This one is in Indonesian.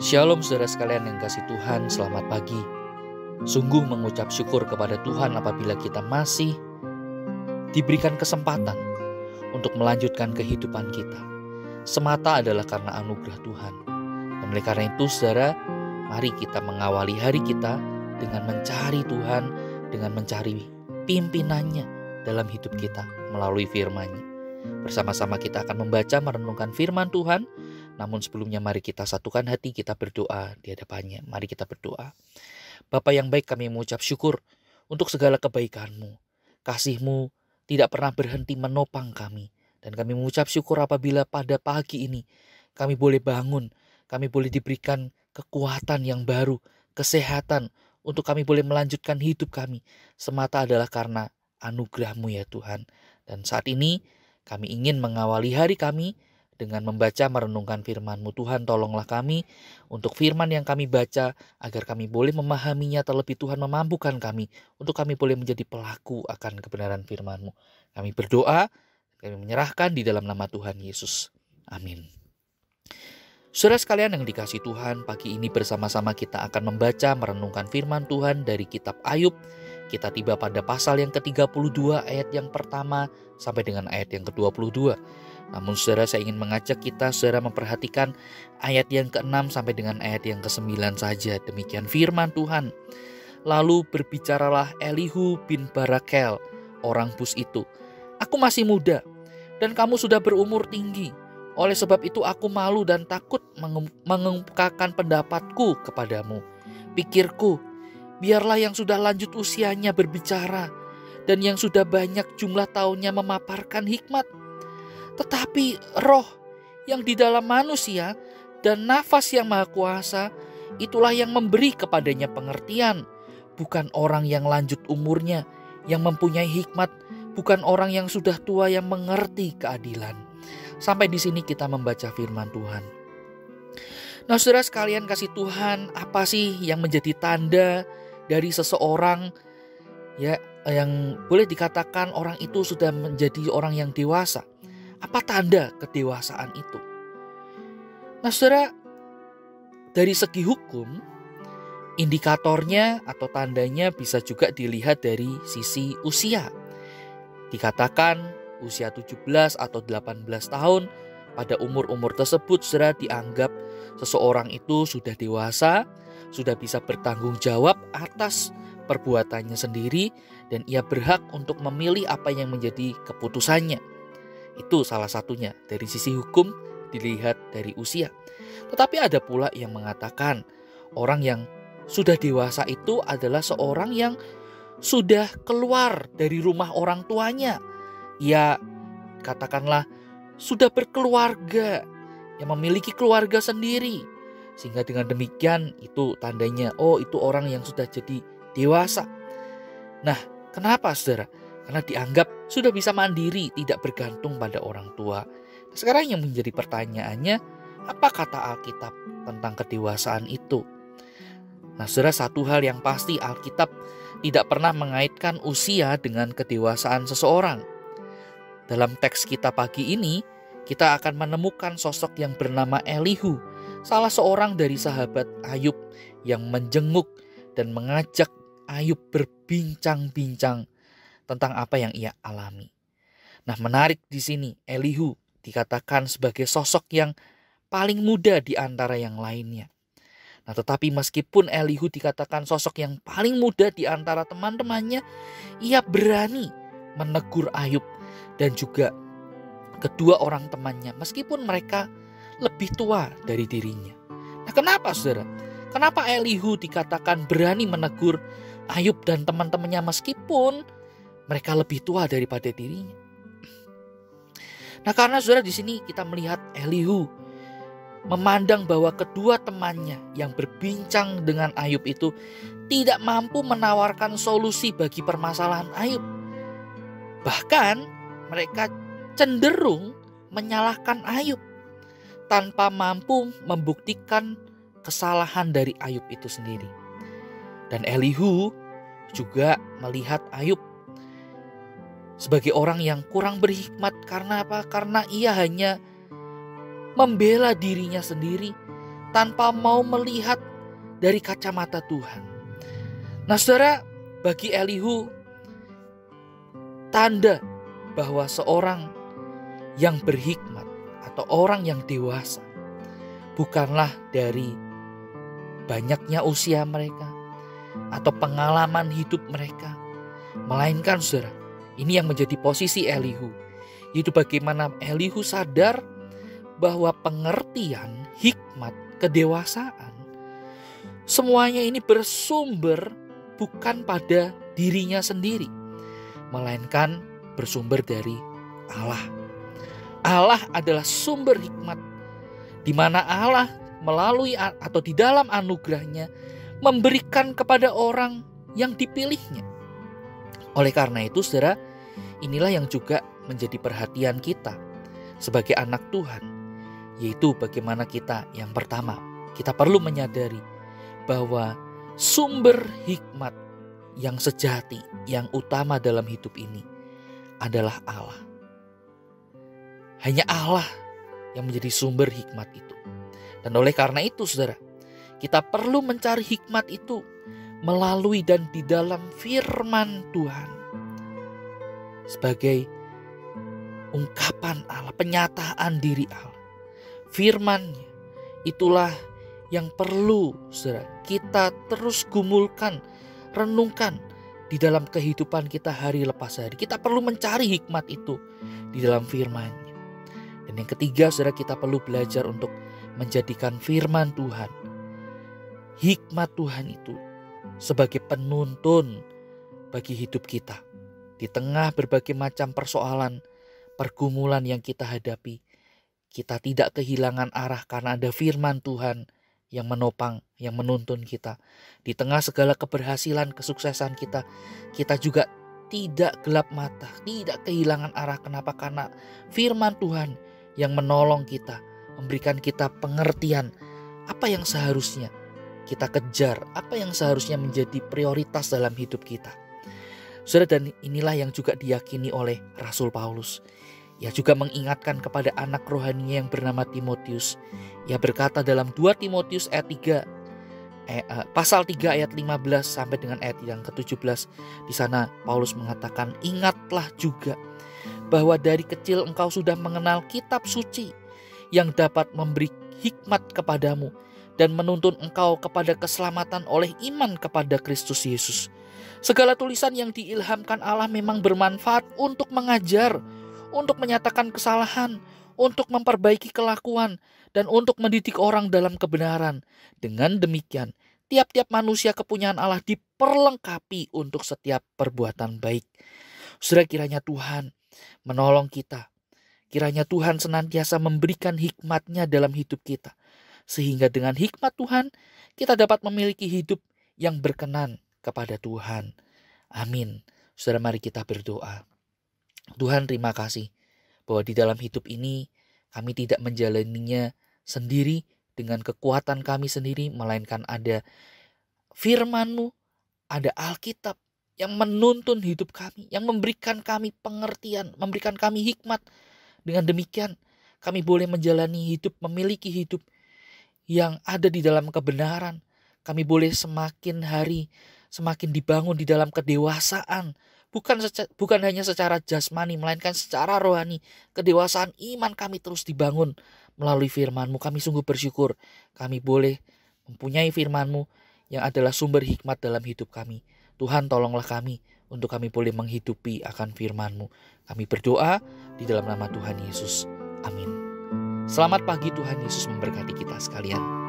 Shalom saudara sekalian yang kasih Tuhan, selamat pagi. Sungguh mengucap syukur kepada Tuhan apabila kita masih diberikan kesempatan untuk melanjutkan kehidupan kita. Semata adalah karena anugerah Tuhan. Dan oleh karena itu saudara, mari kita mengawali hari kita dengan mencari Tuhan, dengan mencari pimpinannya dalam hidup kita melalui firman-Nya. Bersama-sama kita akan membaca merenungkan firman Tuhan. Namun sebelumnya mari kita satukan hati, kita berdoa di hadapannya. Mari kita berdoa. Bapa yang baik, kami mengucap syukur untuk segala kebaikan-Mu. Kasih-Mu tidak pernah berhenti menopang kami. Dan kami mengucap syukur apabila pada pagi ini kami boleh bangun, kami boleh diberikan kekuatan yang baru, kesehatan untuk kami boleh melanjutkan hidup kami. Semata adalah karena anugerah-Mu ya Tuhan. Dan saat ini kami ingin mengawali hari kami dengan membaca merenungkan firman-Mu. Tuhan, tolonglah kami untuk firman yang kami baca, agar kami boleh memahaminya, terlebih Tuhan memampukan kami untuk kami boleh menjadi pelaku akan kebenaran firman-Mu. Kami berdoa, kami menyerahkan di dalam nama Tuhan Yesus. Amin. Saudara sekalian yang dikasihi Tuhan, pagi ini bersama-sama kita akan membaca merenungkan firman Tuhan dari kitab Ayub. Kita tiba pada pasal yang ke-32 ayat yang pertama sampai dengan ayat yang ke-22. Namun saudara, saya ingin mengajak kita saudara memperhatikan ayat yang ke-6 sampai dengan ayat yang ke-9 saja. Demikian firman Tuhan. Lalu berbicaralah Elihu bin Barakel, orang Bus itu. Aku masih muda dan kamu sudah berumur tinggi. Oleh sebab itu aku malu dan takut mengemukakan pendapatku kepadamu. Pikirku, biarlah yang sudah lanjut usianya berbicara dan yang sudah banyak jumlah tahunnya memaparkan hikmat. Tetapi roh yang di dalam manusia dan nafas yang maha kuasa, itulah yang memberi kepadanya pengertian. Bukan orang yang lanjut umurnya yang mempunyai hikmat, bukan orang yang sudah tua yang mengerti keadilan. Sampai di sini kita membaca firman Tuhan. Nah saudara sekalian kasih Tuhan, apa sih yang menjadi tanda dari seseorang ya yang boleh dikatakan orang itu sudah menjadi orang yang dewasa? Apa tanda kedewasaan itu? Nah saudara, dari segi hukum, indikatornya atau tandanya bisa juga dilihat dari sisi usia. Dikatakan usia 17 atau 18 tahun, pada umur-umur tersebut saudara dianggap seseorang itu sudah dewasa, sudah bisa bertanggung jawab atas perbuatannya sendiri, dan ia berhak untuk memilih apa yang menjadi keputusannya. Itu salah satunya dari sisi hukum dilihat dari usia. Tetapi ada pula yang mengatakan orang yang sudah dewasa itu adalah seorang yang sudah keluar dari rumah orang tuanya. Ia katakanlah sudah berkeluarga, yang memiliki keluarga sendiri. Sehingga dengan demikian itu tandanya, oh itu orang yang sudah jadi dewasa. Nah, kenapa saudara? Karena dianggap sudah bisa mandiri, tidak bergantung pada orang tua. Sekarang yang menjadi pertanyaannya, apa kata Alkitab tentang kedewasaan itu? Nah saudara, satu hal yang pasti, Alkitab tidak pernah mengaitkan usia dengan kedewasaan seseorang. Dalam teks kita pagi ini, kita akan menemukan sosok yang bernama Elihu, salah seorang dari sahabat Ayub yang menjenguk dan mengajak Ayub berbincang-bincang tentang apa yang ia alami. Nah, menarik di sini, Elihu dikatakan sebagai sosok yang paling muda di antara yang lainnya. Nah, tetapi meskipun Elihu dikatakan sosok yang paling muda di antara teman-temannya, ia berani menegur Ayub dan juga kedua orang temannya meskipun mereka lebih tua dari dirinya. Nah, kenapa saudara? Kenapa Elihu dikatakan berani menegur Ayub dan teman-temannya meskipun mereka lebih tua daripada dirinya? Nah, karena saudara di sini kita melihat Elihu memandang bahwa kedua temannya yang berbincang dengan Ayub itu tidak mampu menawarkan solusi bagi permasalahan Ayub. Bahkan mereka cenderung menyalahkan Ayub tanpa mampu membuktikan kesalahan dari Ayub itu sendiri. Dan Elihu juga melihat Ayub sebagai orang yang kurang berhikmat. Karena apa? Karena ia hanya membela dirinya sendiri tanpa mau melihat dari kacamata Tuhan. Nah saudara, bagi Elihu, tanda bahwa seorang yang berhikmat atau orang yang dewasa bukanlah dari banyaknya usia mereka atau pengalaman hidup mereka, melainkan saudara, ini yang menjadi posisi Elihu, yaitu bagaimana Elihu sadar bahwa pengertian, hikmat, kedewasaan, semuanya ini bersumber bukan pada dirinya sendiri, melainkan bersumber dari Allah. Allah adalah sumber hikmat, di mana Allah melalui atau di dalam anugerahnya memberikan kepada orang yang dipilihnya. Oleh karena itu saudara, inilah yang juga menjadi perhatian kita sebagai anak Tuhan, yaitu bagaimana kita, yang pertama, kita perlu menyadari bahwa sumber hikmat yang sejati, yang utama dalam hidup ini adalah Allah. Hanya Allah yang menjadi sumber hikmat itu. Dan oleh karena itu saudara, kita perlu mencari hikmat itu melalui dan di dalam firman Tuhan. Sebagai ungkapan Allah, penyataan diri Allah. Firman-Nya itulah yang perlu saudara kita terus gumulkan, renungkan di dalam kehidupan kita hari lepas hari. Kita perlu mencari hikmat itu di dalam firman-Nya. Dan yang ketiga saudara, kita perlu belajar untuk menjadikan firman Tuhan, hikmat Tuhan itu sebagai penuntun bagi hidup kita. Di tengah berbagai macam persoalan, pergumulan yang kita hadapi, kita tidak kehilangan arah karena ada firman Tuhan yang menopang, yang menuntun kita. Di tengah segala keberhasilan, kesuksesan kita, kita juga tidak gelap mata, tidak kehilangan arah. Kenapa? Karena firman Tuhan yang menolong kita, memberikan kita pengertian apa yang seharusnya kita kejar, apa yang seharusnya menjadi prioritas dalam hidup kita. Saudara, dan inilah yang juga diyakini oleh Rasul Paulus. Ia juga mengingatkan kepada anak rohaninya yang bernama Timotius. Ia berkata dalam 2 Timotius ayat 3, pasal 3 ayat 15 sampai dengan ayat yang ke-17. Di sana Paulus mengatakan, ingatlah juga bahwa dari kecil engkau sudah mengenal kitab suci yang dapat memberi hikmat kepadamu dan menuntun engkau kepada keselamatan oleh iman kepada Kristus Yesus. Segala tulisan yang diilhamkan Allah memang bermanfaat untuk mengajar, untuk menyatakan kesalahan, untuk memperbaiki kelakuan, dan untuk mendidik orang dalam kebenaran. Dengan demikian, tiap-tiap manusia kepunyaan Allah diperlengkapi untuk setiap perbuatan baik. Saudara, kiranya Tuhan menolong kita. Kiranya Tuhan senantiasa memberikan hikmat-Nya dalam hidup kita. Sehingga dengan hikmat Tuhan, kita dapat memiliki hidup yang berkenan kepada Tuhan. Amin. Saudara, mari kita berdoa. Tuhan, terima kasih bahwa di dalam hidup ini kami tidak menjalaninya sendiri dengan kekuatan kami sendiri, melainkan ada firman-Mu, ada Alkitab yang menuntun hidup kami, yang memberikan kami pengertian, memberikan kami hikmat. Dengan demikian kami boleh menjalani hidup, memiliki hidup yang ada di dalam kebenaran. Kami boleh semakin hari semakin dibangun di dalam kedewasaan. Bukan hanya secara jasmani, melainkan secara rohani. Kedewasaan iman kami terus dibangun melalui firman-Mu. Kami sungguh bersyukur kami boleh mempunyai firman-Mu yang adalah sumber hikmat dalam hidup kami. Tuhan, tolonglah kami untuk kami boleh menghidupi akan firman-Mu. Kami berdoa di dalam nama Tuhan Yesus. Amin. Selamat pagi, Tuhan Yesus memberkati kita sekalian.